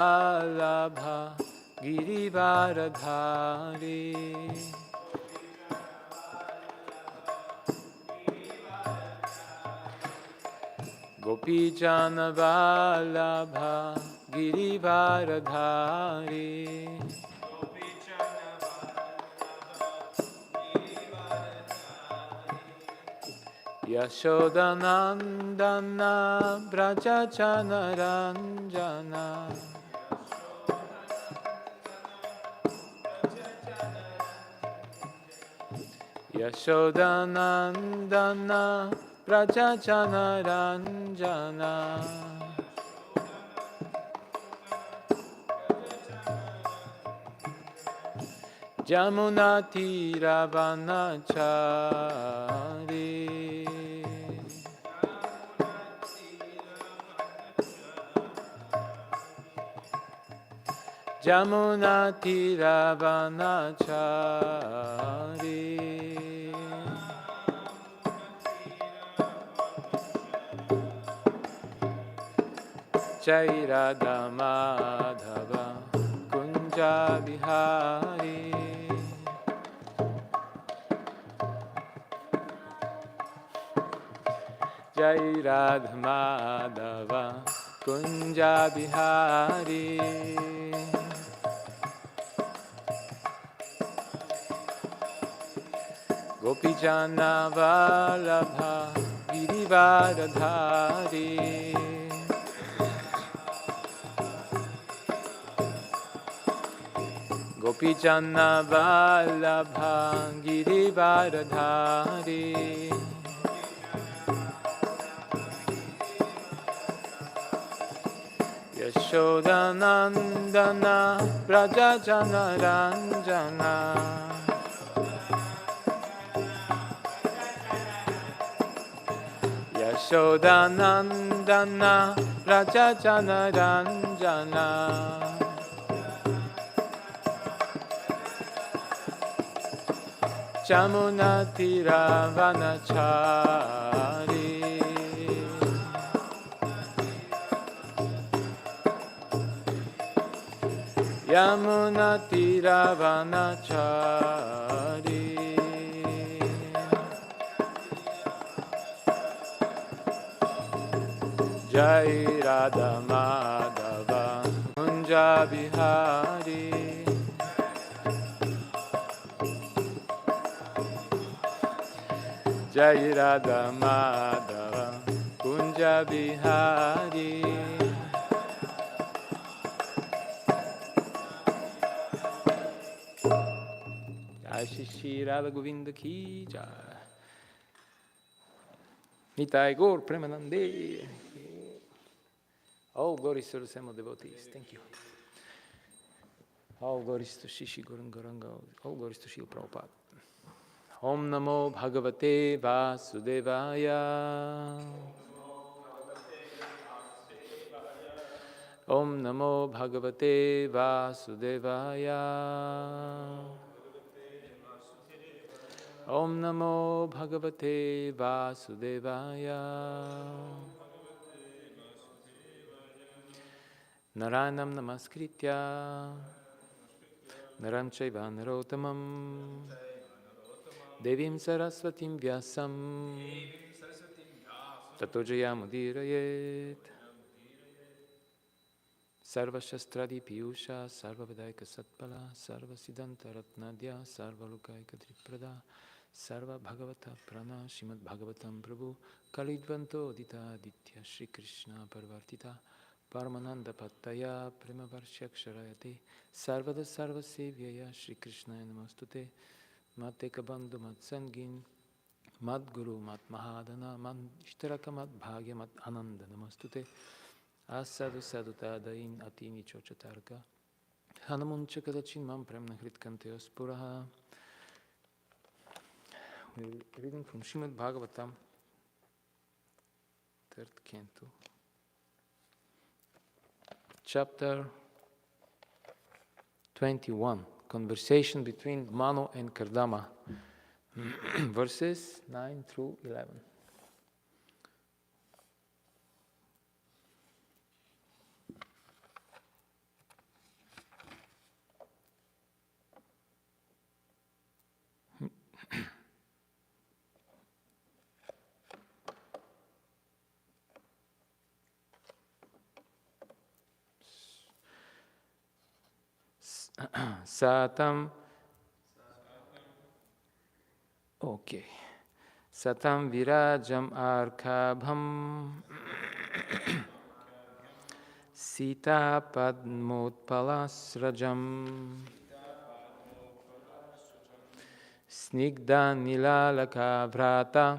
Vallabha Girivaradhari Gopijana Vallabha Girivaradhari Yashodanandana Brajachana Ranjana Yashodanandana Brajachana Ranjana Jamunatiravanachari Jamunatiravanachari Jai Radha Madhava Kunja Bihari Jai Radha Madhava Kunja Bihari Gopijana Vallabha Girivaradhari Gopijana Vallabha Girivaradhari Yashodanandana Brajajana Ranjana Yashodanandana Brajajana Ranjana Jamunatiravanachari Yamunatiravanachari Jai Radha Madhava Kunja Bihari Jai Radha Madhava Kunja Bihari Jai Shri Radha Govinda Ki Jai Nitai Gaur Premanande. All glories to the Sema devotees. Thank you. All glories to Shishi Gurun Garanga. All glories to Srila Prabhupada. Om Namo Bhagavate Vasudevaya. Om Namo Bhagavate Vasudevaya. Om Namo Bhagavate Vasudevaya. Naranam Namaskritya Naram Chaiva Narotamam Devim Saraswatim Vyasam Tato Jayamudirayet Sarva Shastradi Piyusha Sarva Vedaika Satpala Sarva Siddhanta Ratnadya Sarva Lukaika Triprada Sarva Bhagavata Prana Śrimad Bhāgavatam Prabhu Kalidvanto Dita Ditya Shri Krishna Parvartita Paramananda Pattaya Prema Varshaksharayate Sarvada Sarva Sevyaya Shri Krishna Namastute Mateka Bandhu Mat Sangin Mat Guru Mat Mahadana Mat Ishtaraka Mat Bhagya Mat Ananda Namastute Asadu Sadutadain Atini Chochatarka Hanamuncha Kadachin Mam Premna Hritkante Ospuraha. We're reading from Śrimad Bhāgavatam, 3rd canto, chapter 21, conversation between Manu and Kardama, verses 9 through 11. Satam. Okay. Satam virajam arkabham Sita padmotpalasrajam Snigdha nilalaka vrata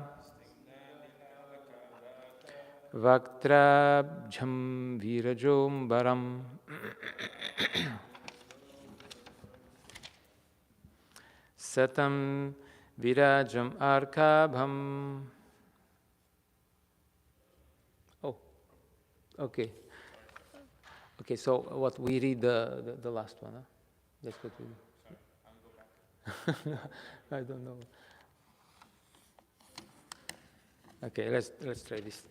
Vaktrabjam virajombaram Satam virajam arkabham. Oh, okay. Okay, so what we read the last one, huh? That's what we do. Sorry, I'll go back. I don't know. Okay, let's try this.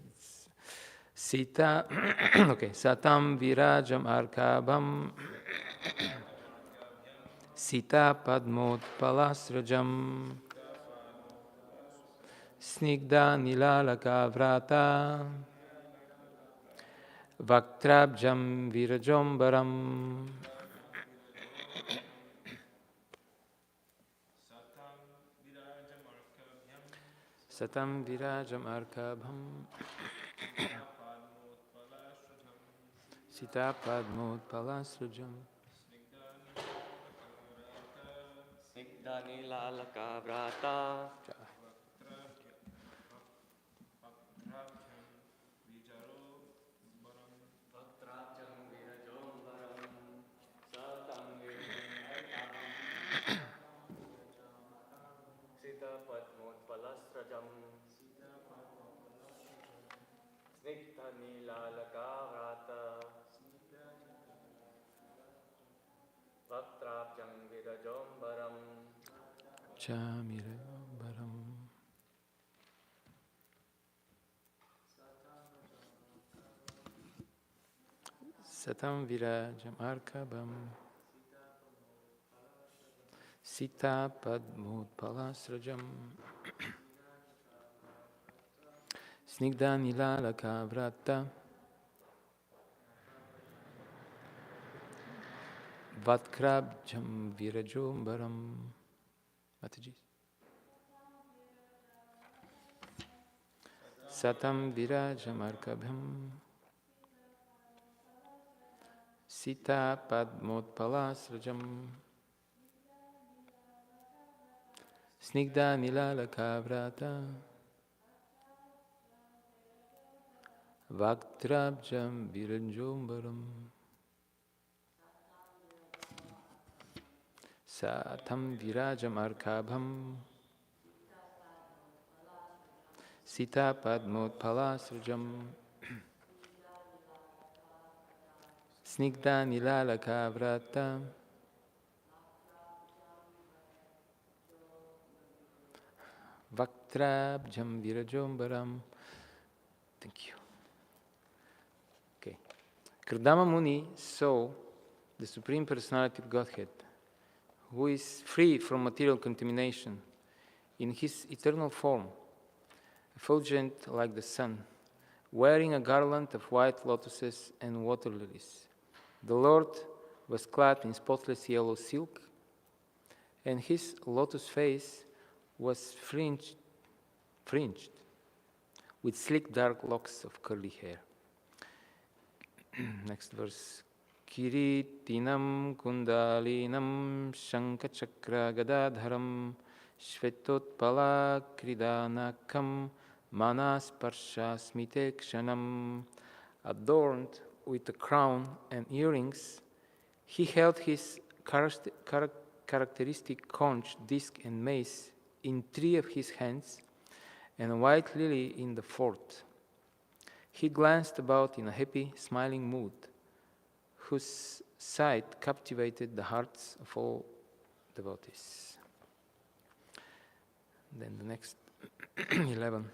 Sita, okay, Satam virajam arkabham Sita padmot palasrajam Snigdha nilalaka vrata Vaktrabjam virajombaram Satam virajam arkabham Sita padmot palasrajam Snigdhani lalaka vrata Sita padmot palasrajam Snigdhani lalaka vrata Vaktrabjam virajombaram Chamirabaram Satam virajam arkabham Sita padmot palasrajam Snigdha nilalaka vrata Vatkrabjam virajombaram. Mataji. Satam virajam arkabham Sita padmot palasrajam Snigdha nilalaka vrata Vaktrabjam virajombaram Satam virajam arkabham Sita padmot palasrajam Snigdha nilalaka vrata Vaktrabjam virajombaram. Thank you. Okay. Kardama Muni saw the Supreme Personality of Godhead, who is free from material contamination, in his eternal form, effulgent like the sun, wearing a garland of white lotuses and water lilies. The Lord was clad in spotless yellow silk, and his lotus face was fringed with sleek dark locks of curly hair. Next verse. Kiritinam kundalinam shankachakra gadadharam shvetotpala kridanakam manasparsha smite kshanam. Adorned with a crown and earrings, he held his characteristic conch, disc, and mace in 3 of his hands, and a white lily in the 4th. He glanced about in a happy, smiling mood, whose sight captivated the hearts of all devotees. Then the next 11.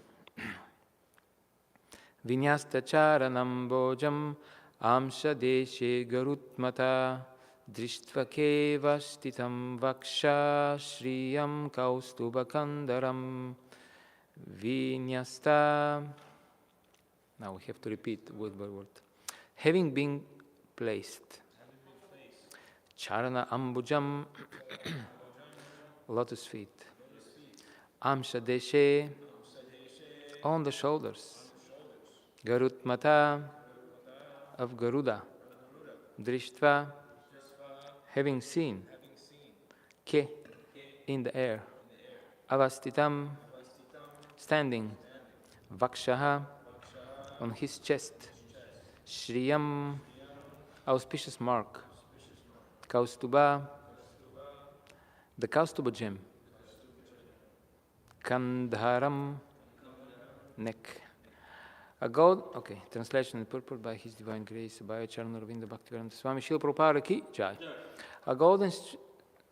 Vinyasta charanam bojam amsha deshe garutmata drishtva keva stitam vaksha shriyam kaustubakandaram vinyasta. Now we have to repeat word by word. Having been placed. Charana Ambujam, lotus feet. Amsha Deshe, on the shoulders. Garut Mata, of Garuda. Drishtva, having seen. Ke, in the air. Avastitam, standing. Vakshaha, on his chest. Shriyam, auspicious mark. Kaustuba, the Kaustuba gem. Kandharam, neck. A gold, okay, translation in purport by His Divine Grace, by Charana Ravinda Bhaktivedanta Swami Srila Prabhupada Ki Jai. A golden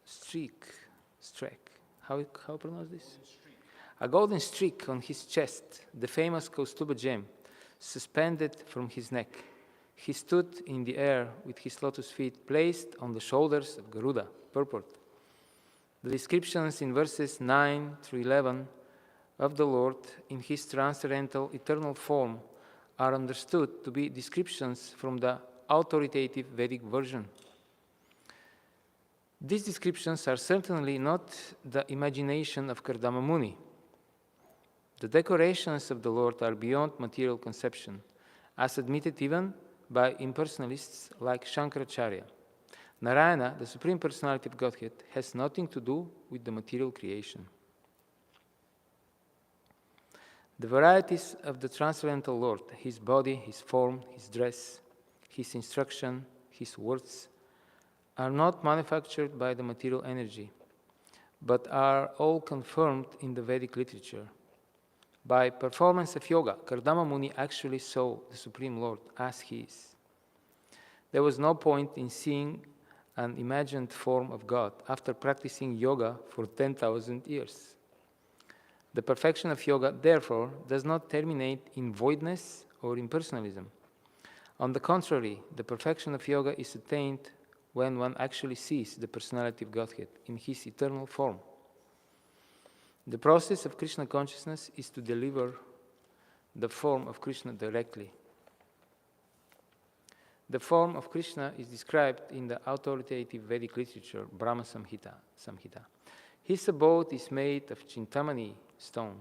streak, how pronounce this? A golden streak on his chest, the famous Kaustuba gem, suspended from his neck. He stood in the air with his lotus feet placed on the shoulders of Garuda. Purport. The descriptions in verses 9 through 11 of the Lord in his transcendental eternal form are understood to be descriptions from the authoritative Vedic version. These descriptions are certainly not the imagination of Kardama Muni. The decorations of the Lord are beyond material conception, as admitted even by impersonalists like Shankaracharya. Narayana, the Supreme Personality of Godhead, has nothing to do with the material creation. The varieties of the Transcendental Lord, His body, His form, His dress, His instruction, His words, are not manufactured by the material energy, but are all confirmed in the Vedic literature. By performance of yoga, Kardama Muni actually saw the Supreme Lord as He is. There was no point in seeing an imagined form of God after practicing yoga for 10,000 years. The perfection of yoga, therefore, does not terminate in voidness or impersonalism. On the contrary, the perfection of yoga is attained when one actually sees the personality of Godhead in His eternal form. The process of Krishna consciousness is to deliver the form of Krishna directly. The form of Krishna is described in the authoritative Vedic literature, Brahma Samhita. His abode is made of Chintamani stone,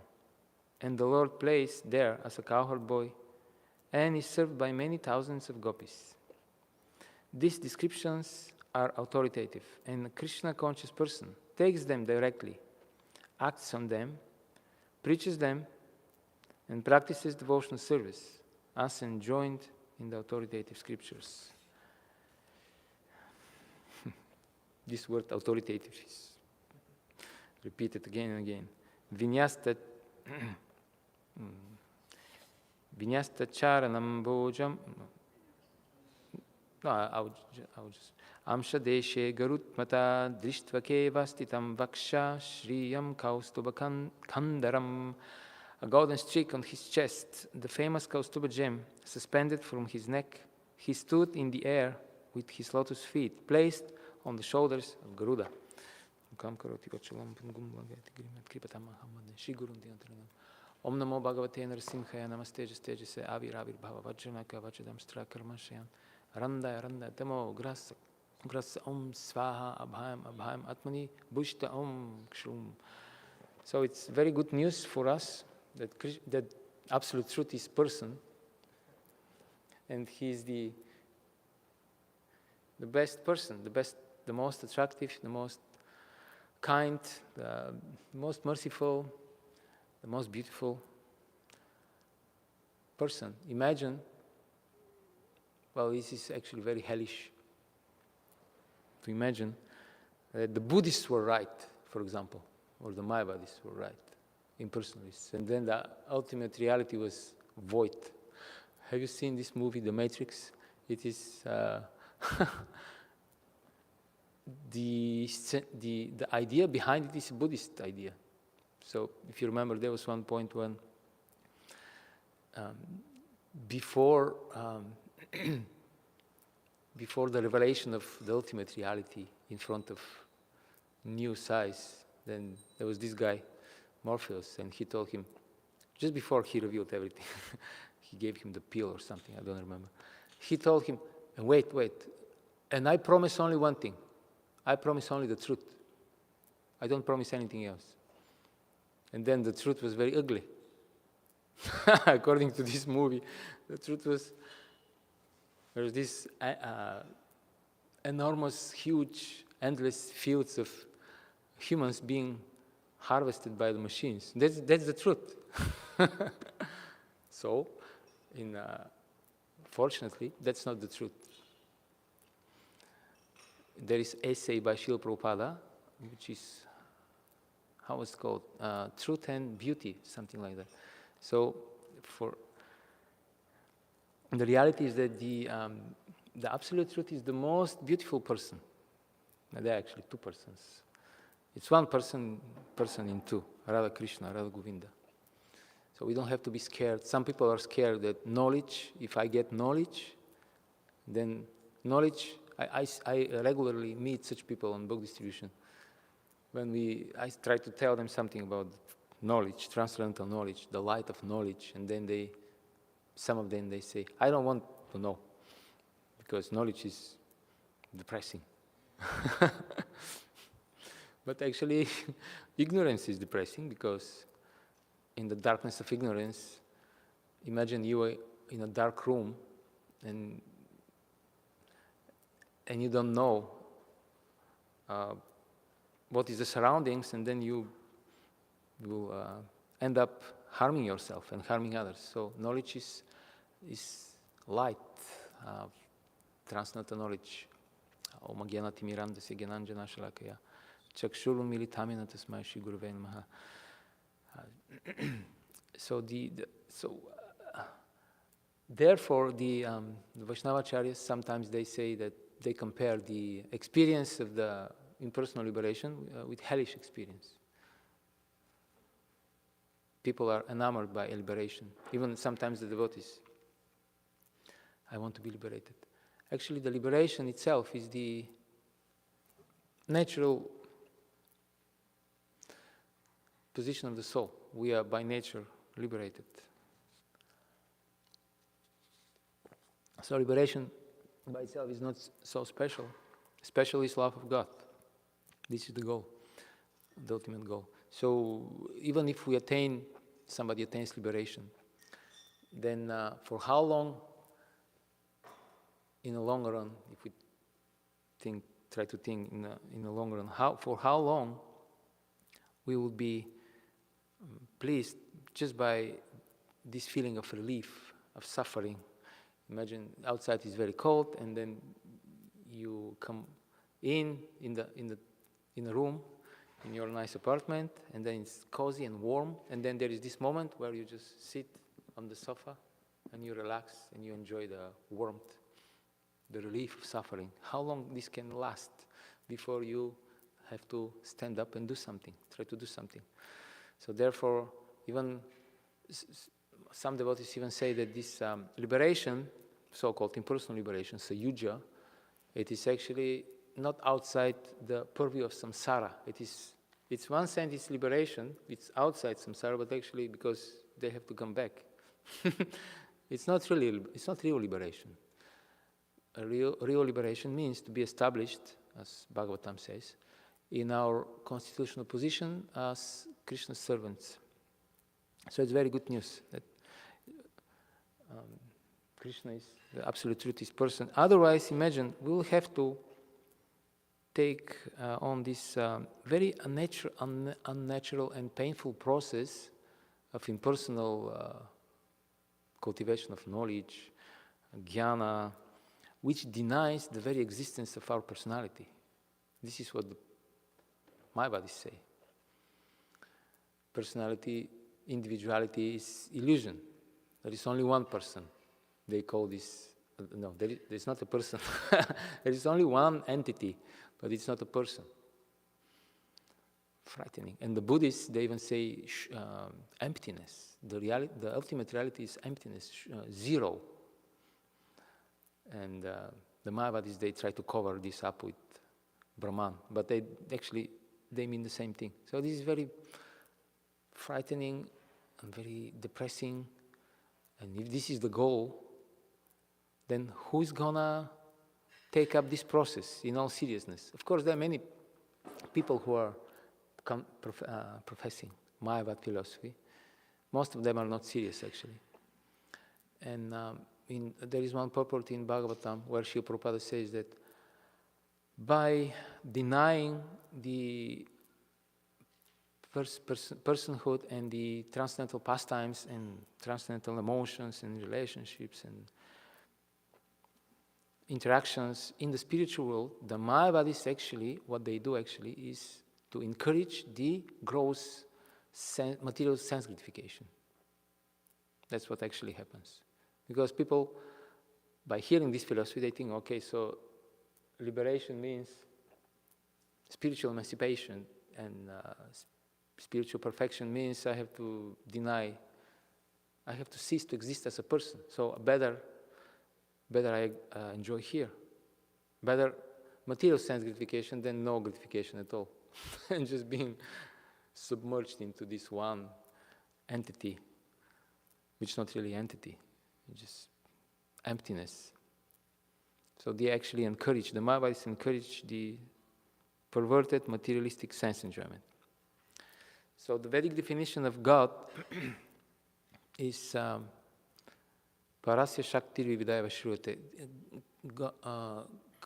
and the Lord placed there as a cowherd boy, and is served by many thousands of gopis. These descriptions are authoritative, and a Krishna-conscious person takes them directly, acts on them, preaches them, and practices devotional service, as enjoined in the authoritative scriptures. This word authoritative is repeated again and again. Vinyasta charanam bhojam. No, I'll just. Amsha deshe garutmata drishtva vastitam vaksha shriyam kaustuba kandaram. A golden streak on his chest, the famous Kaustuba gem, suspended from his neck. He stood in the air with his lotus feet placed on the shoulders of Garuda. Om Namo Bhagavate Narasimhaya Namaste Jastejase Aviravir Bhava Vajranaka Vajadam Stra Karmashayan Randa Tamo Grasa Om Svaha Abhayam Atmani Bushta Om Kshum. So it's very good news for us that Absolute Truth is person, and he is the best person, the most attractive, the most kind, the most merciful, the most beautiful person. Imagine, well, this is actually very hellish to imagine that the Buddhists were right, for example, or the Mayavadis were right, impersonalists, and then the ultimate reality was void. Have you seen this movie, The Matrix? It is the idea behind it is a Buddhist idea. So if you remember, there was one point when before the revelation of the ultimate reality in front of new size, then there was this guy, Morpheus, and he told him, just before he revealed everything, he gave him the pill or something, I don't remember. He told him, wait, and I promise only one thing. I promise only the truth. I don't promise anything else. And then the truth was very ugly. According to this movie, the truth was, there's this enormous, huge, endless fields of humans being harvested by the machines. That's the truth. So, fortunately, that's not the truth. There is essay by Srila Prabhupada, which is, how it's called? Truth and Beauty, something like that. So, the reality is that the absolute truth is the most beautiful person. Now, there are actually two persons. It's one person in two, Radha Krishna, Radha Govinda. So we don't have to be scared. Some people are scared that knowledge, if I get knowledge, then knowledge, I regularly meet such people on book distribution. I try to tell them something about knowledge, transcendental knowledge, the light of knowledge, and then some of them say, I don't want to know, because knowledge is depressing. But actually, ignorance is depressing, because in the darkness of ignorance, imagine you are in a dark room and you don't know what is the surroundings, and then you will end up harming yourself and harming others. So knowledge is light, transcendental knowledge. Om Gyanati Mirandasya Gyananjana Shalakaya Chakshurun Militamina Tasmai Shri Gurave Namaha. Therefore, the Vaishnavacharyas, sometimes they say that they compare the experience of the impersonal liberation with hellish experience. People are enamored by liberation. Even sometimes the devotees, I want to be liberated. Actually, the liberation itself is the natural position of the soul. We are by nature liberated. So liberation by itself is not so special. Special is love of God. This is the goal, the ultimate goal. So even if somebody attains liberation, then for how long, in the long run, if we try to think in the long run, for how long we will be pleased just by this feeling of relief, of suffering. Imagine outside is very cold, and then you come in a room, in your nice apartment, and then it's cozy and warm, and then there is this moment where you just sit on the sofa and you relax and you enjoy the warmth, the relief of suffering. How long this can last before you have to stand up and do something, try to do something. So therefore, even some devotees even say that this liberation, so-called impersonal liberation, sayuja, it is actually not outside the purview of samsara. It's one sense it's liberation, it's outside samsara, but actually because they have to come back. It's not real liberation. A real liberation means to be established, as Bhāgavatam says, in our constitutional position as Krishna's servants. So it's very good news that Krishna is the absolute truth, is person. Otherwise, imagine, we will have to take on this very unnatural and painful process of impersonal cultivation of knowledge, jnana, which denies the very existence of our personality. This is what the Mayavadis say. Personality, individuality is illusion. There is only one person. They call this, no, there is not a person. There is only one entity, but it's not a person. Frightening. And the Buddhists, they even say emptiness. The ultimate reality is emptiness, zero. And the Mayavadis, they try to cover this up with Brahman, but they mean the same thing. So this is very frightening and very depressing. And if this is the goal, then who's gonna take up this process in all seriousness. Of course, there are many people who are professing Mayavad philosophy. Most of them are not serious, actually. And there is one purport in Bhāgavatam where Srila Prabhupada says that by denying the personhood and the transcendental pastimes and transcendental emotions and relationships and interactions in the spiritual world, the Mayavadis actually, what they do actually is to encourage the gross material sense gratification. That's what actually happens. Because people, by hearing this philosophy, they think, okay, so liberation means spiritual emancipation, and spiritual perfection means I have to cease to exist as a person. So better I enjoy here. Better material sense gratification than no gratification at all. And just being submerged into this one entity, which is not really entity, it's just emptiness. So they actually the Mayavadis encourage the perverted materialistic sense enjoyment. So the Vedic definition of God is Parasya Shakti Vividaya Vashrute.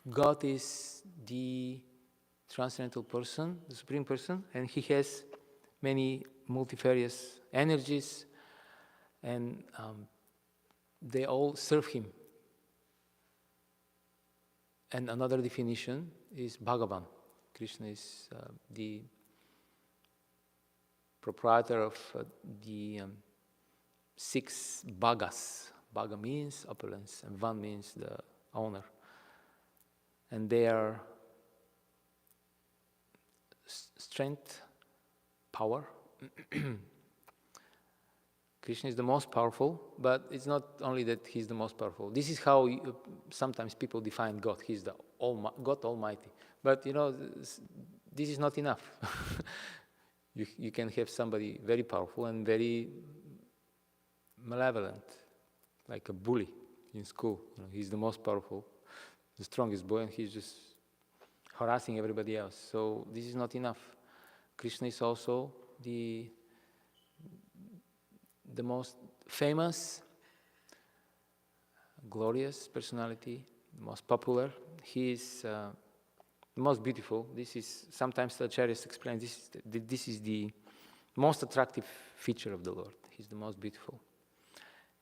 God is the transcendental person, the supreme person, and he has many multifarious energies, and they all serve him. And another definition is Bhagavan. Krishna is the proprietor of the 6 bhagas. Bhaga means opulence, and Van means the owner. And they are strength, power. Krishna is the most powerful, but it's not only that he's the most powerful. This is how sometimes people define God. He's the God Almighty. But this is not enough. You can have somebody very powerful and very malevolent, like a bully in school. He's the most powerful, the strongest boy, and he's just harassing everybody else. So this is not enough. Krishna is also the most famous, glorious personality, the most popular. He is the most beautiful. This is, sometimes the acharyas explain, this is the most attractive feature of the Lord. He's the most beautiful.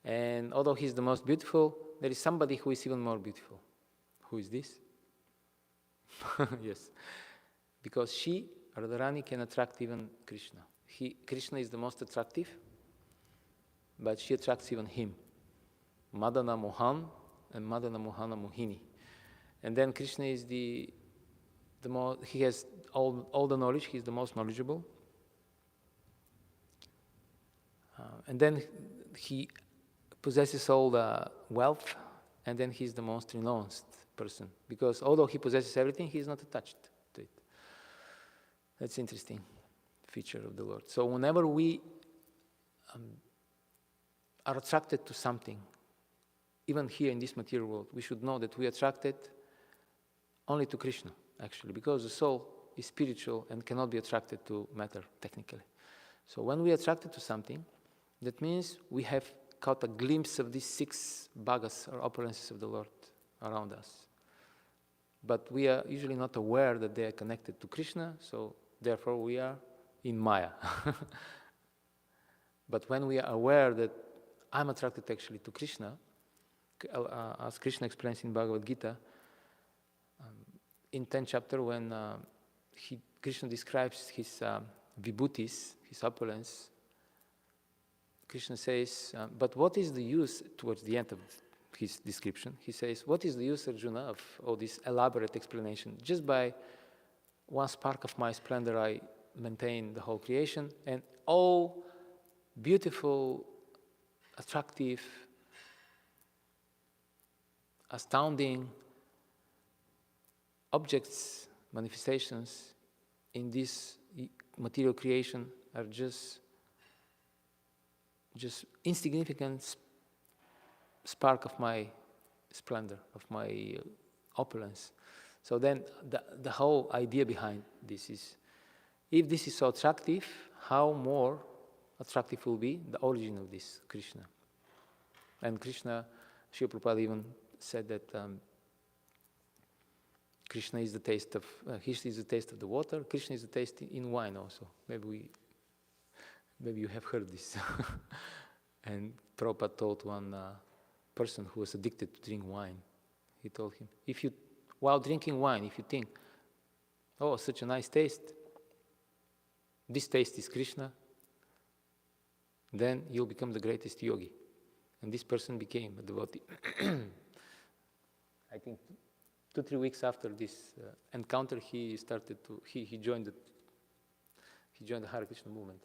And although he's the most beautiful, there is somebody who is even more beautiful. Who is this? Yes. Because she, Radharani, can attract even Krishna. Krishna is the most attractive, but she attracts even him. Madana Mohan and Madana Mohana Mohini. And then Krishna is the most, he has all the knowledge, he's the most knowledgeable. And then he possesses all the wealth, and then he's the most renounced person. Because although he possesses everything, he's not attached to it. That's an interesting feature of the Lord. So whenever we are attracted to something, even here in this material world, we should know that we are attracted only to Krishna, actually, because the soul is spiritual and cannot be attracted to matter, technically. So when we are attracted to something, that means we have caught a glimpse of these 6 bhagas or opulences of the Lord around us. But we are usually not aware that they are connected to Krishna, so therefore we are in Maya. But when we are aware that I'm attracted actually to Krishna, as Krishna explains in Bhagavad Gita, in 10th chapter, when Krishna describes his vibhutis, his opulence, Krishna says, but what is the use, towards the end of his description, he says, what is the use, Arjuna, of all this elaborate explanation? Just by one spark of my splendor, I maintain the whole creation, and all beautiful, attractive, astounding objects, manifestations in this material creation are just insignificant spark of my splendor, of my opulence. So then the whole idea behind this is, if this is so attractive, how more attractive will be the origin of this Krishna. And Krishna, Srila Prabhupada even said that Krishna is the taste of the water. Krishna is the taste in wine also. Maybe you have heard this. And Prabhupada told one person who was addicted to drink wine. He told him, while drinking wine, if you think, oh, such a nice taste, this taste is Krishna, then you'll become the greatest yogi. And this person became a devotee. I think 2-3 weeks after this encounter, he joined the Hare Krishna movement.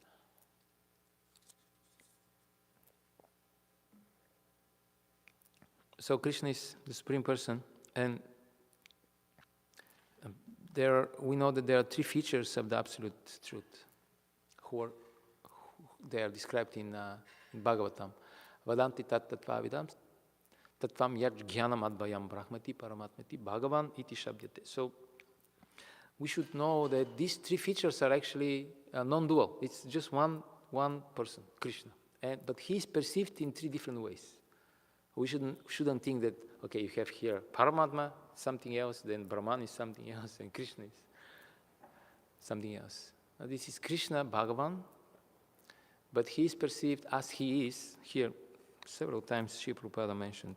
So Krishna is the Supreme Person, and we know that there are 3 features of the Absolute Truth, they are described in Bhāgavatam. Vadanti tat-tatvavidam tatvam yaj jnanam advayam brahmati paramatmati bhagavan iti shabdyate. So we should know that these 3 features are actually non-dual. It's just one person, Krishna, but he is perceived in 3 different ways. We shouldn't think that, okay, you have here Paramatma, something else, then Brahman is something else, and Krishna is something else. Now, this is Krishna, Bhagavan, but he is perceived as he is. Here, several times Srila Prabhupada mentioned.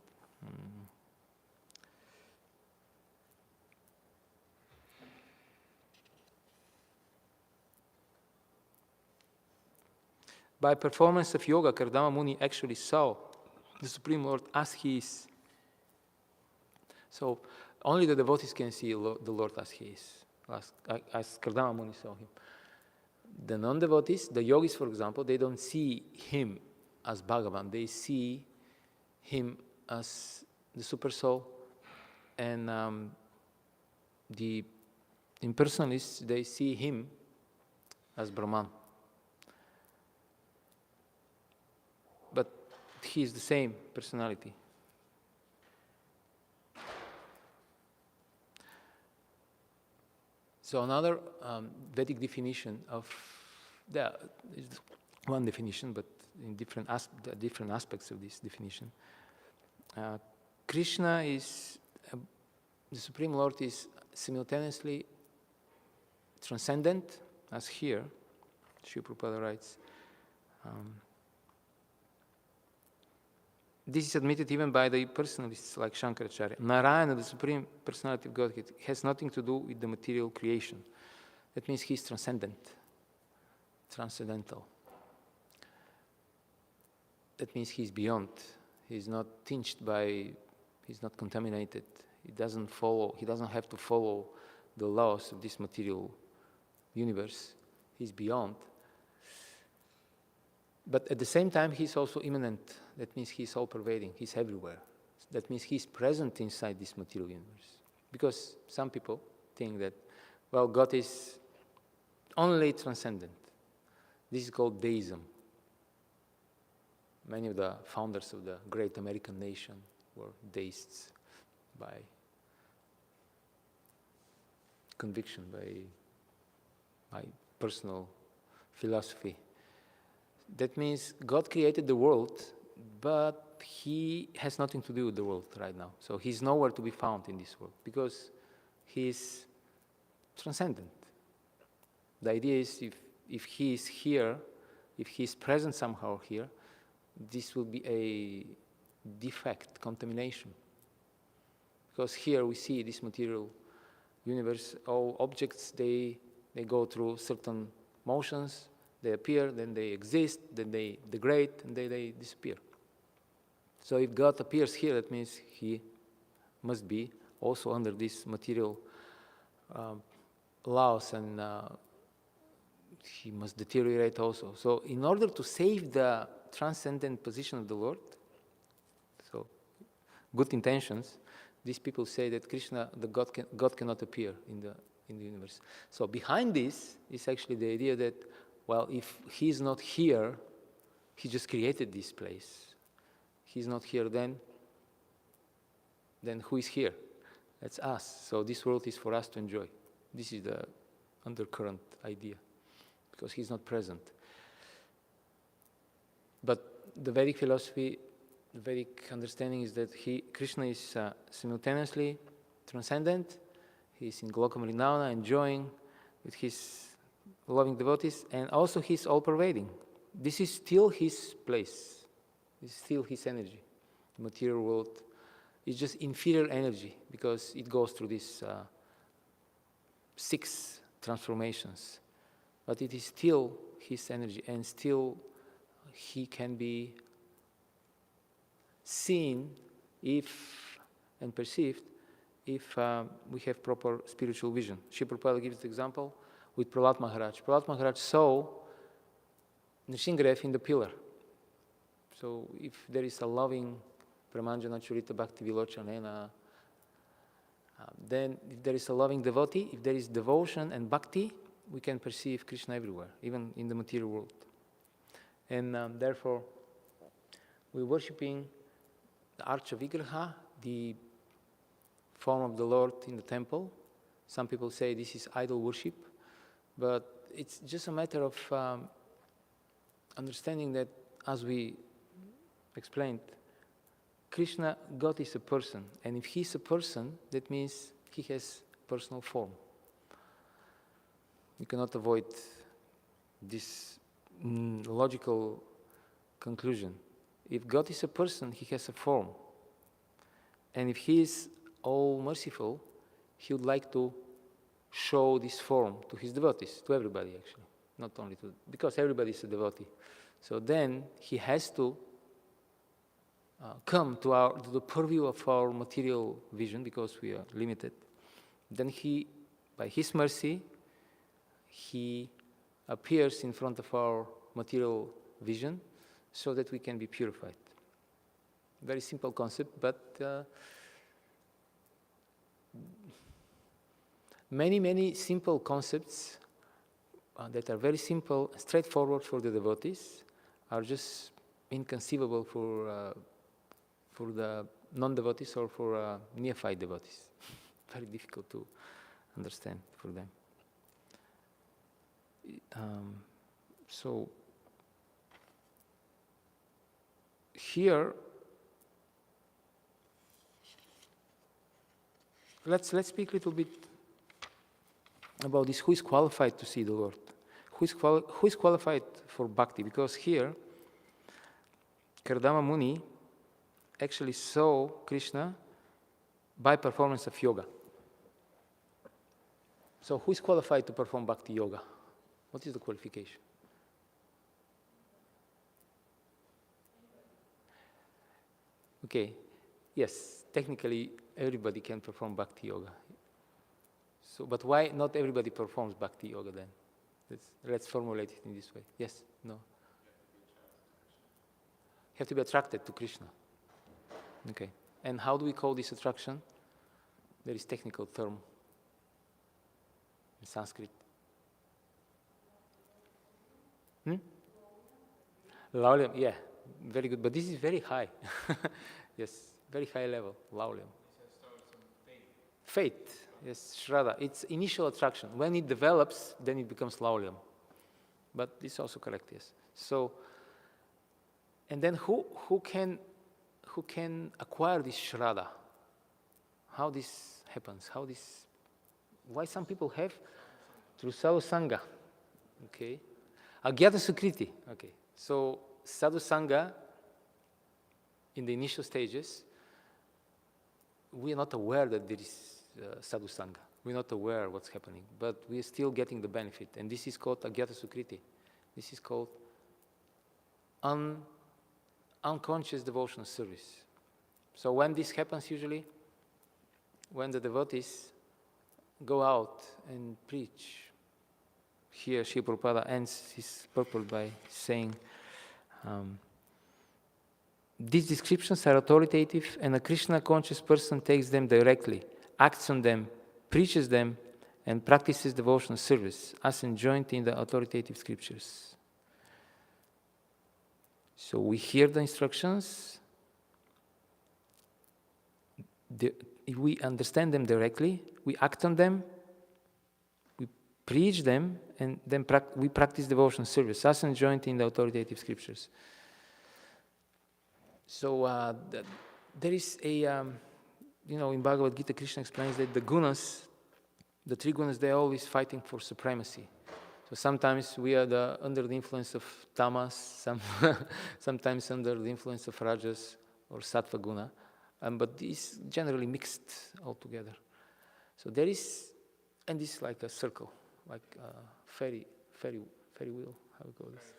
By performance of yoga, Kardama Muni actually saw the Supreme Lord as he is. So only the devotees can see the Lord as he is, as Kardama Muni saw him. The non-devotees, the yogis, for example, they don't see him as Bhagavan. They see him as the super soul, and the impersonalists, they see him as Brahman. But he is the same personality. So another Vedic definition of, there is one definition, but in different aspects of this definition. Krishna is, the Supreme Lord is simultaneously transcendent, as here, Srila Prabhupada writes. This is admitted even by the personalists like Shankaracharya. Narayana, the Supreme Personality of Godhead, has nothing to do with the material creation. That means he's transcendent, transcendental. That means he's beyond. He's not tinged by, he's not contaminated. He doesn't have to follow the laws of this material universe. He's beyond. But at the same time, he's also immanent. That means he's all-pervading. He's everywhere. That means he's present inside this material universe. Because some people think that, well, God is only transcendent. This is called deism. Many of the founders of the great American nation were deists by conviction, by personal philosophy. That means God created the world, but he has nothing to do with the world right now. So he's nowhere to be found in this world because he's transcendent. The idea is if he is here, if he's present somehow here, this will be a defect, contamination. Because here we see this material universe, all objects, they go through certain motions. They appear, then they exist, then they degrade, and they disappear. So if God appears here, that means he must be also under these material laws, and he must deteriorate also. So in order to save the transcendent position of the Lord, so good intentions, these people say that Krishna, God cannot appear in the universe. So behind this is actually the idea that, well, if he's not here, he just created this place. He's not here, then who is here? That's us. So this world is for us to enjoy. This is the undercurrent idea, because he's not present. But the Vedic philosophy, the Vedic understanding is that Krishna is simultaneously transcendent. He's in Golokam Vrindavana, enjoying with his loving devotees, and also he's all-pervading. This is still his place. This is still his energy. The material world is just inferior energy, because it goes through these 6 transformations. But it is still his energy, and still he can be seen and perceived if we have proper spiritual vision. Srila Prabhupada gives the example with Prahlad Maharaj. Prahlad Maharaj saw Nrsimhadev in the pillar. So if there is a loving Pramanjana Churita Bhakti Vilochanena, then if there is a loving devotee, if there is devotion and bhakti, we can perceive Krishna everywhere, even in the material world. And therefore, we're worshipping the Archa Vigraha, the form of the Lord in the temple. Some people say this is idol worship, but it's just a matter of understanding that, as we explained, Krishna, God is a person, and if he's a person, that means he has personal form. You cannot avoid this logical conclusion. If God is a person, he has a form. And if he is all merciful, he would like to show this form to his devotees, to everybody actually, not only to, because everybody is a devotee. So then he has to come to the purview of our material vision, because we are limited. Then he, by his mercy, he appears in front of our material vision so that we can be purified. Very simple concept, but many simple concepts that are very simple, straightforward for the devotees, are just inconceivable for the non-devotees or for neophyte devotees. Very difficult to understand for them. So here, let's speak a little bit about this. Who is qualified to see the Lord? Who is qualified for bhakti? Because here, Kardama Muni actually saw Krishna by performance of yoga. So who is qualified to perform bhakti yoga? What is the qualification? Okay, yes, technically everybody can perform bhakti yoga. So, but why not everybody performs bhakti yoga then? Let's formulate it in this way. Yes? No? You have to be attracted to Krishna. Okay. And how do we call this attraction? There is technical term in Sanskrit. Laulyam, yeah, very good. But this is very high. Yes, very high level, laulyam. Faith, yes, Shraddha. It's initial attraction. When it develops, then it becomes laulyam. But it's also correct, yes. So, and then who can acquire this Shraddha? How this happens? Why some people have? Through sadhu sangha. Okay. Agyata sukriti. Okay. So sadhu sangha, in the initial stages, we are not aware that there is sadhu sangha. We're not aware what's happening, but we are still getting the benefit. And this is called agyata sukriti. This is called unconscious devotional service. So when this happens usually, when the devotees go out and preach, here Srila Prabhupada ends his purport by saying, these descriptions are authoritative, and a Krishna conscious person takes them directly, acts on them, preaches them, and practices devotional service as enjoined in the authoritative scriptures. So we hear the instructions, if we understand them directly, we act on them, we preach them, and then we practice devotion service, as enjoined in the authoritative scriptures. So there is a, in Bhagavad Gita, Krishna explains that the gunas, the three gunas, they're always fighting for supremacy. So sometimes we are under the influence of tamas, sometimes under the influence of rajas or sattva guna, but these generally mixed altogether. So there is, and this is like a circle, like a ferry wheel, how we call this?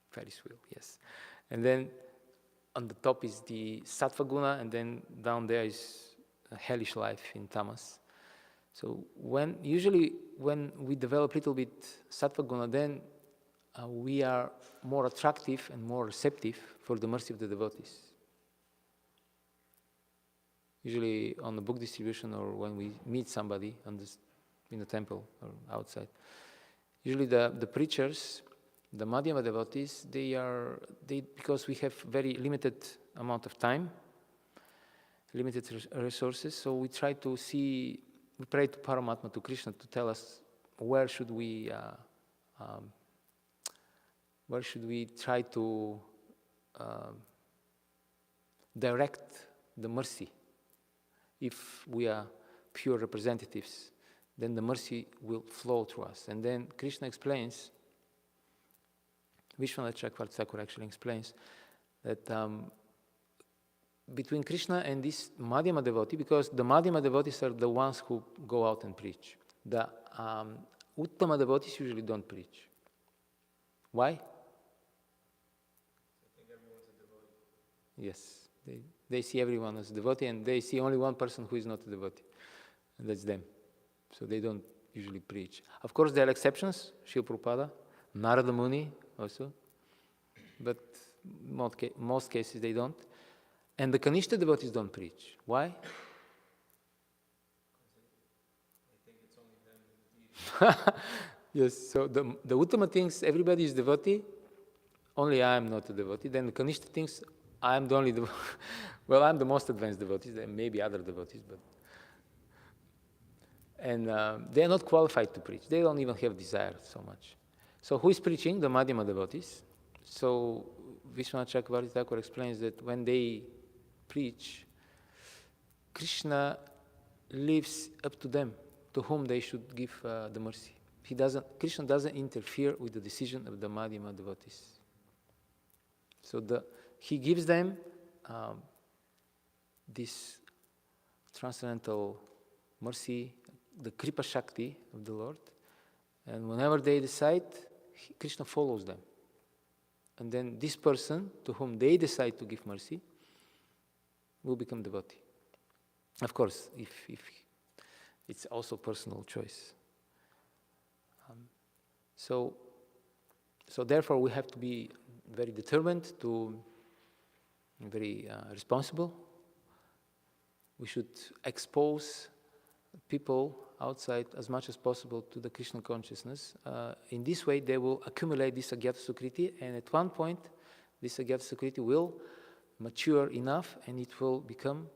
Ferris wheel, yes. And then on the top is the sattva guna, and then down there is a hellish life in tamas. So usually when we develop a little bit sattva guna, then we are more attractive and more receptive for the mercy of the devotees. Usually on the book distribution or when we meet somebody in the temple or outside, usually the preachers, the Madhyama devotees, because we have very limited amount of time, limited resources, so we pray to Paramatma, to Krishna, to tell us where should we try to direct the mercy. If we are pure representatives, then the mercy will flow through us. And then Krishna explains, Vishwanath Chakravarti Thakur actually explains that between Krishna and this Madhyama devotee, because the Madhyama devotees are the ones who go out and preach. The Uttama devotees usually don't preach. Why? I think everyone's a devotee. Yes, they see everyone as a devotee, and they see only one person who is not a devotee, and that's them. So they don't usually preach. Of course, there are exceptions, Srila Prabhupada, Narada Muni also, but most cases they don't. And the Kanishta devotees don't preach. Why? I think it's only them and the deity. Yes, so the Uttama thinks everybody is devotee, only I am not a devotee. Then the Kanishta thinks I am the only devotee. Well, I'm the most advanced devotee, there may be other devotees, but... And they are not qualified to preach. They don't even have desire so much. So who is preaching? The Madhyama devotees. So Vishwanath Chakravarti Thakur explains that when they preach, Krishna leaves up to them to whom they should give the mercy. Krishna doesn't interfere with the decision of the Madhyama devotees. So he gives them this transcendental mercy, the Kripa Shakti of the Lord, and whenever they decide, Krishna follows them. And then this person to whom they decide to give mercy will become devotee. Of course, if it's also personal choice. So therefore we have to be very determined, very responsible. We should expose people outside as much as possible to the Krishna consciousness. In this way, they will accumulate this Agyata Sukriti, and at one point, this Agyata Sukriti will mature enough and it will become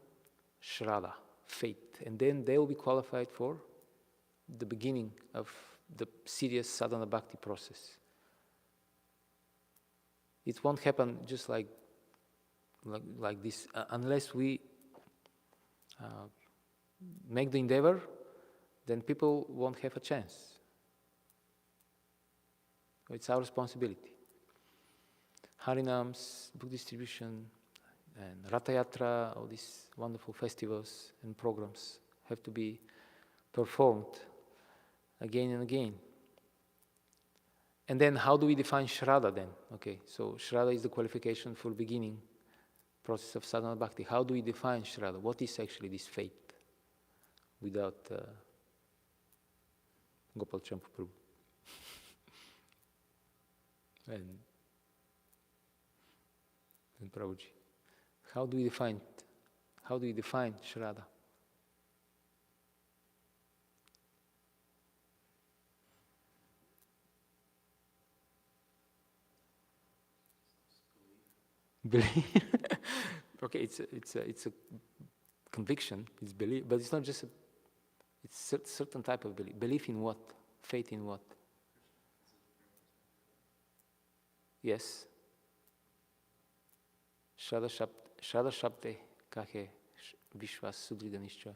Shraddha, faith. And then they will be qualified for the beginning of the serious sadhana bhakti process. It won't happen just like this unless we make the endeavor, then people won't have a chance. It's our responsibility. Harinams, book distribution, and Ratha Yatra, all these wonderful festivals and programs have to be performed again and again. And then how do we define Shraddha then? Okay, so Shraddha is the qualification for beginning process of sadhana bhakti. How do we define Shraddha? What is actually this faith? Without Gopal Champu Prabhu. and Prabhuji. How do we define Shraddha? Belief. Okay, it's a conviction, it's belief, but it's not just it's a certain type of belief. Belief in what? Faith in what? Yes. Shraddha Shabde Kahe Vishwas Sudrida Nishcha.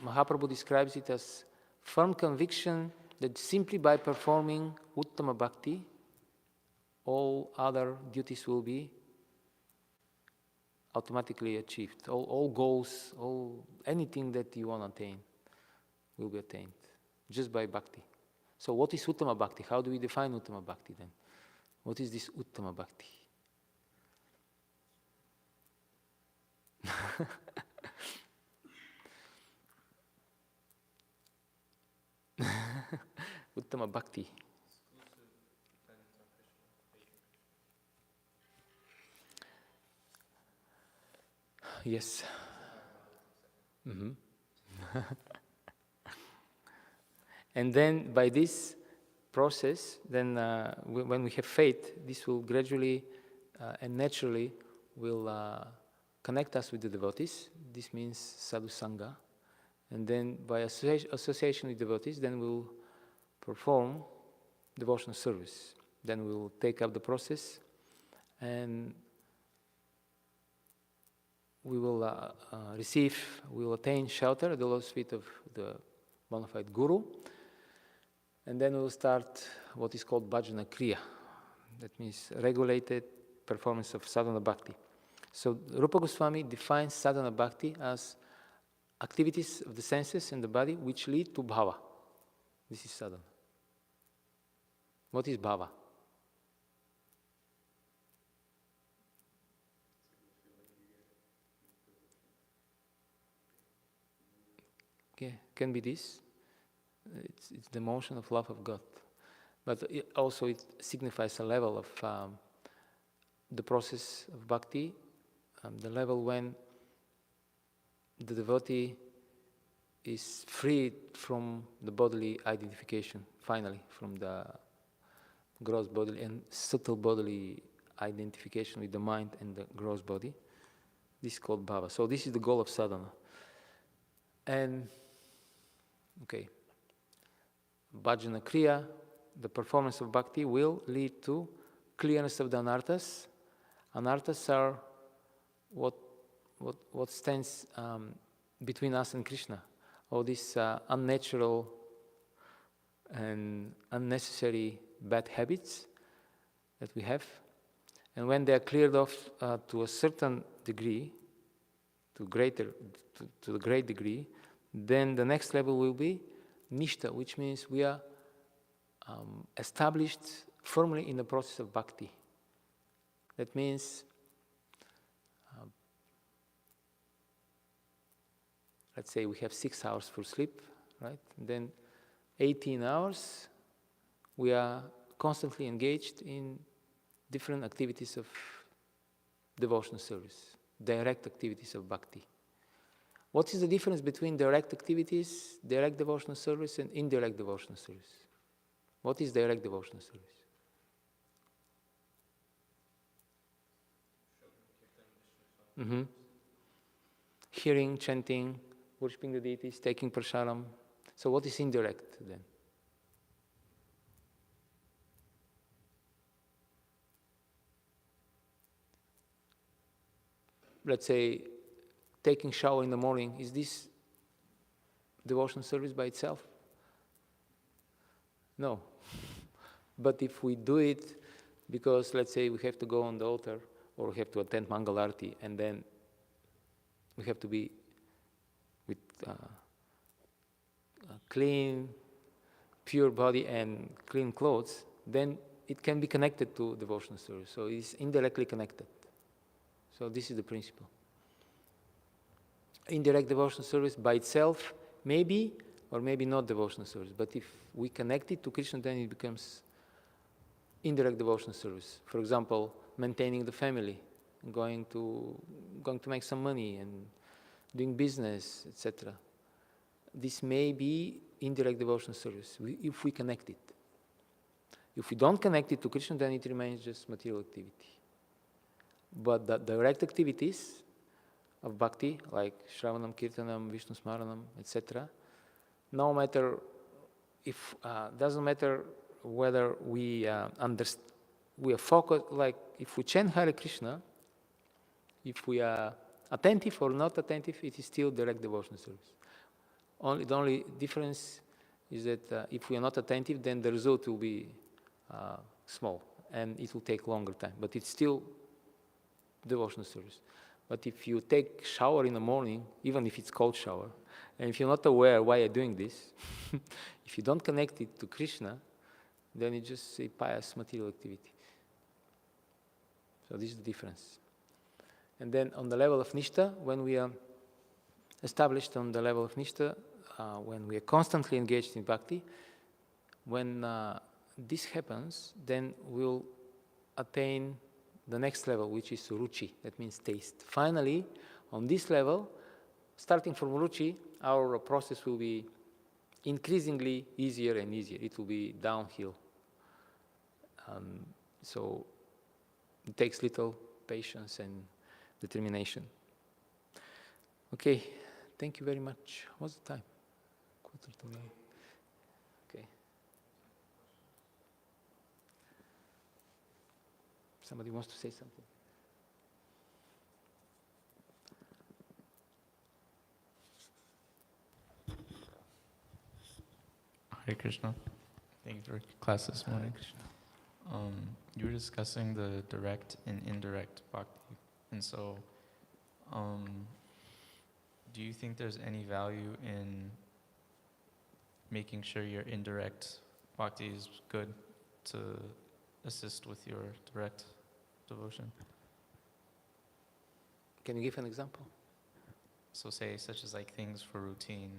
Mahaprabhu describes it as firm conviction that simply by performing Uttama Bhakti, all other duties will be automatically achieved. All goals, anything that you want to attain will be attained just by Bhakti. So what is Uttama Bhakti? How do we define Uttama Bhakti then? What is this Uttama Bhakti? Uttama Bhakti. Yes. Mm-hmm. And then by this process, then when we have faith, this will gradually and naturally will connect us with the devotees. This means sadhu sangha. And then by association with devotees, then we'll perform devotional service. Then we'll take up the process and we will we will attain shelter at the lotus feet of the bona fide Guru. And then we'll start what is called bhajana kriya. That means regulated performance of sadhana bhakti. So Rupa Goswami defines sadhana bhakti as activities of the senses and the body which lead to bhava. This is sadhana. What is bhava? Okay, can be this. It's the emotion of love of God. But it signifies a level of the process of bhakti, the level when the devotee is freed from the bodily identification, finally, from the gross bodily and subtle bodily identification with the mind and the gross body. This is called bhava. So this is the goal of sadhana. And, okay, bhajana kriya, the performance of bhakti, will lead to clearness of the anarthas. Anarthas are what stands between us and Krishna. All these unnatural and unnecessary bad habits that we have. And when they are cleared off to a certain degree, to the great degree, then the next level will be nishta, which means we are established firmly in the process of bhakti. That means, let's say we have 6 hours for sleep, right? And then 18 hours we are constantly engaged in different activities of devotional service, direct activities of bhakti. What is the difference between direct activities, direct devotional service, and indirect devotional service? What is direct devotional service? Mm-hmm. Hearing, chanting, worshipping the deities, taking prasadam. So what is indirect then? Let's say taking shower in the morning, is this devotional service by itself? No. But if we do it because, let's say, we have to go on the altar or we have to attend Mangal Arati and then we have to be with a clean, pure body and clean clothes, then it can be connected to devotional service. So it's indirectly connected. So this is the principle. Indirect devotional service by itself, maybe or maybe not devotional service. But if we connect it to Krishna, then it becomes indirect devotional service. For example, maintaining the family, going to make some money and doing business, etc. This may be indirect devotional service if we connect it. If we don't connect it to Krishna, then it remains just material activity. But the direct activities of bhakti, like Shravanam, Kirtanam, Vishnu Smaranam, etc. No matter if, doesn't matter whether we we are focused, like if we chant Hare Krishna, if we are attentive or not attentive, it is still direct devotional service. The only difference is that if we are not attentive, then the result will be small and it will take longer time, but it's still devotional service. But if you take shower in the morning, even if it's cold shower, and if you're not aware why you're doing this, if you don't connect it to Krishna, then it's just a pious material activity. So this is the difference. And then on the level of Nishta, when we are established on the level of Nishta, when we are constantly engaged in bhakti, when this happens, then we'll attain the next level, which is ruchi, that means taste. Finally, on this level, starting from ruchi, our process will be increasingly easier and easier. It will be downhill. So it takes little patience and determination. Okay, thank you very much. What's the time? 8:45. Okay. Somebody wants to say something? Hare Krishna. Thank you for class this morning. You were discussing the direct and indirect bhakti. And so, do you think there's any value in making sure your indirect bhakti is good to assist with your direct devotion? Can you give an example? So say, such as like things for routine,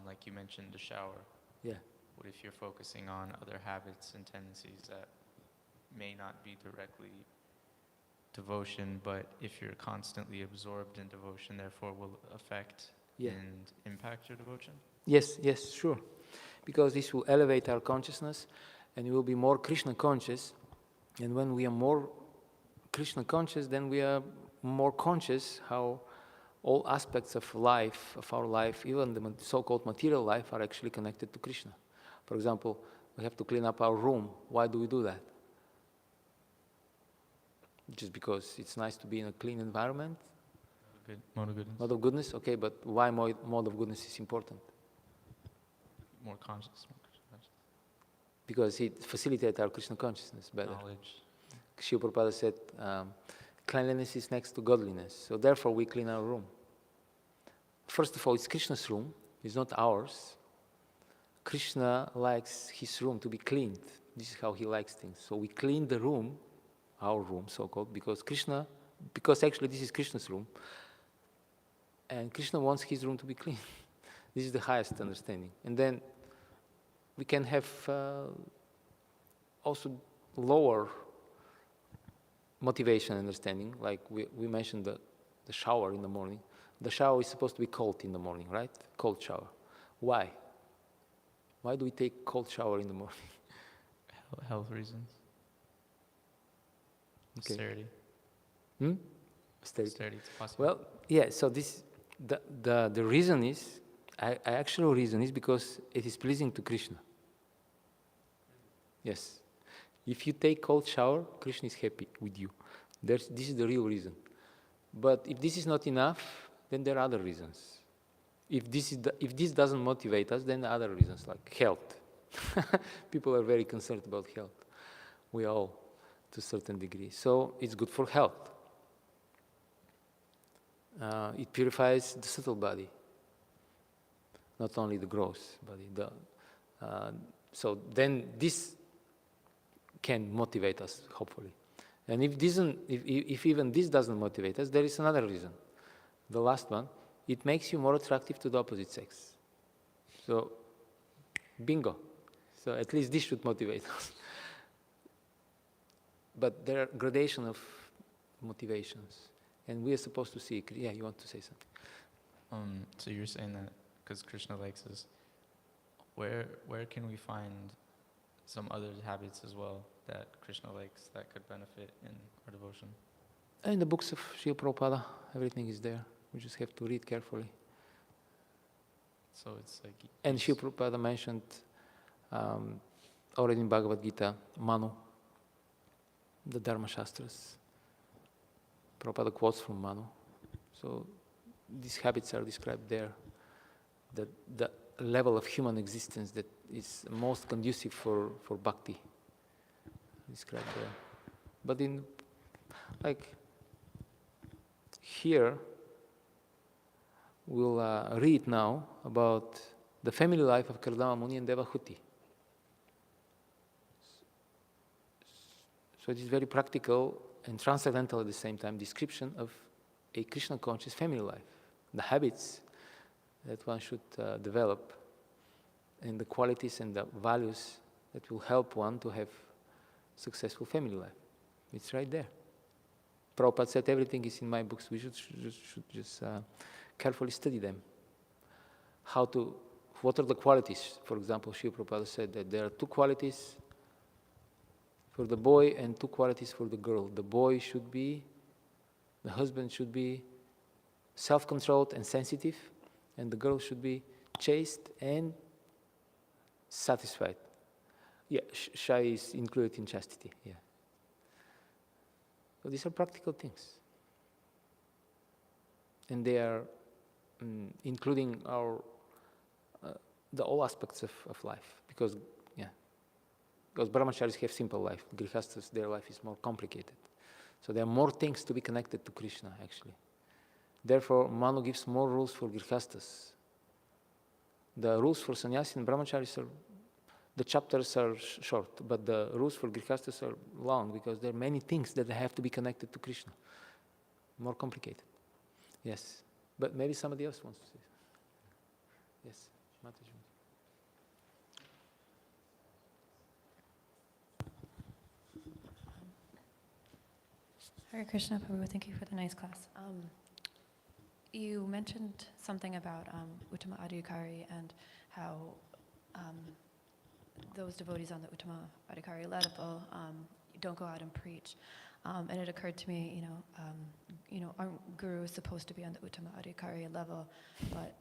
like you mentioned the shower. Yeah. What if you're focusing on other habits and tendencies that may not be directly devotion, but if you're constantly absorbed in devotion, therefore will affect and impact your devotion? Yes, yes, sure. Because this will elevate our consciousness and we will be more Krishna conscious. And when we are more Krishna conscious, then we are more conscious how all aspects of life, of our life, even the so-called material life, are actually connected to Krishna. For example, we have to clean up our room. Why do we do that? Just because it's nice to be in a clean environment? Mode of goodness. Mode of goodness? Okay, but why mode of goodness is important? More conscious. Because it facilitates our Krishna consciousness better. Knowledge. Srila Prabhupada said, cleanliness is next to godliness. So therefore we clean our room. First of all, it's Krishna's room. It's not ours. Krishna likes his room to be cleaned. This is how he likes things. So we clean the room, our room so-called, because actually this is Krishna's room. And Krishna wants his room to be clean. This is the highest understanding. And then we can have also lower motivation and understanding, like we mentioned the shower in the morning. The shower is supposed to be cold in the morning, right? Cold shower. Why? Why do we take cold shower in the morning? Health reasons. Okay. Austerity. Austerity. It's possible. Well, yeah, so the reason is, actual reason is because it is pleasing to Krishna. Yes. If you take cold shower, Krishna is happy with you. This is the real reason. But if this is not enough, then there are other reasons. If this doesn't motivate us, then there are other reasons like health. People are very concerned about health. We all, to a certain degree. So it's good for health. It purifies the subtle body, not only the gross body. So then this can motivate us, hopefully. And if even this doesn't motivate us, there is another reason. The last one, it makes you more attractive to the opposite sex. So, bingo. So at least this should motivate us. But there are gradation of motivations. And we are supposed to see, yeah, you want to say something? So you're saying that because Krishna likes us, where can we find some other habits as well that Krishna likes that could benefit in our devotion? In the books of Srila Prabhupada, everything is there. We just have to read carefully. So it's like. And Srila Prabhupada mentioned already in Bhagavad Gita, Manu, the Dharma Shastras. Prabhupada quotes from Manu. So these habits are described there. The level of human existence that is most conducive for bhakti, described there. But in, like, here, we'll read now about the family life of Kardama Muni and Devahuti. So it is very practical and transcendental at the same time description of a Krishna conscious family life, the habits that one should develop, and the qualities and the values that will help one to have successful family life. It's right there. Prabhupada said everything is in my books. We should just carefully study them. What are the qualities? For example, Srila Prabhupada said that there are 2 qualities for the boy and 2 qualities for the girl. The husband should be self-controlled and sensitive, and the girl should be chaste and satisfied. Yeah, shy is included in chastity, yeah. So these are practical things. And they are including the all aspects of life, because brahmacharis have simple life, grihastas, their life is more complicated. So there are more things to be connected to Krishna, actually. Therefore, Manu gives more rules for grihastas. The rules for sannyasi and brahmacharis the chapters are short, but the rules for grihastas are long, because there are many things that have to be connected to Krishna. More complicated. Yes. But maybe somebody else wants to say. Yes. Mataji. Hare Krishna, Prabhu, thank you for the nice class. You mentioned something about Uttama Adhikari and how those devotees on the Uttama Adhikari level don't go out and preach. And it occurred to me, our guru is supposed to be on the Uttama Adhikari level, but,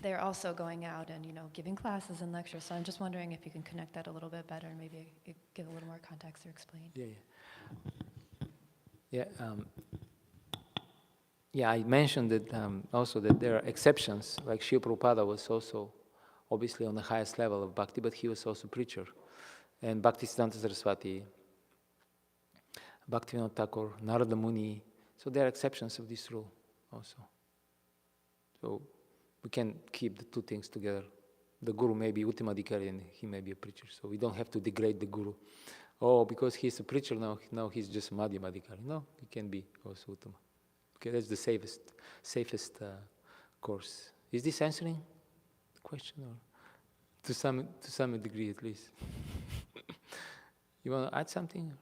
they're also going out and, giving classes and lectures. So I'm just wondering if you can connect that a little bit better and maybe give a little more context or explain. Yeah, I mentioned that also that there are exceptions, like Srila Prabhupada was also obviously on the highest level of bhakti, but he was also preacher. And Bhaktisiddhanta Saraswati, Bhaktivinoda Thakur, Narada Muni, so there are exceptions of this rule also. So we can keep the 2 things together. The guru may be Uttamadhikari and he may be a preacher, so we don't have to degrade the guru. Oh, because he's a preacher now he's just Madhyamadhikari. No, he can be also Uttama. Okay, that's the safest course. Is this answering the question, or to some degree at least? You want to add something?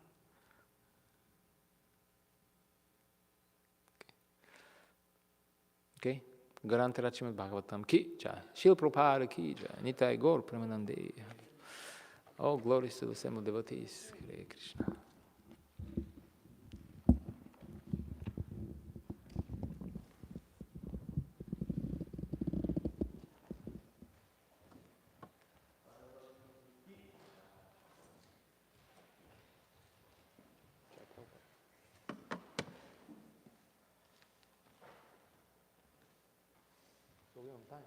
Okay. Garantara Śrimad Bhāgavatam ki jai. Śrīla Prabhupada ki jai. Nitai Gaur Premanande. All glories to the assembled devotees. Hare Krishna. So we're on time.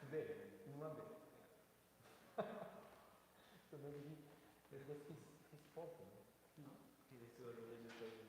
Today, in Monday. So maybe that's his fault. He is still a religious person.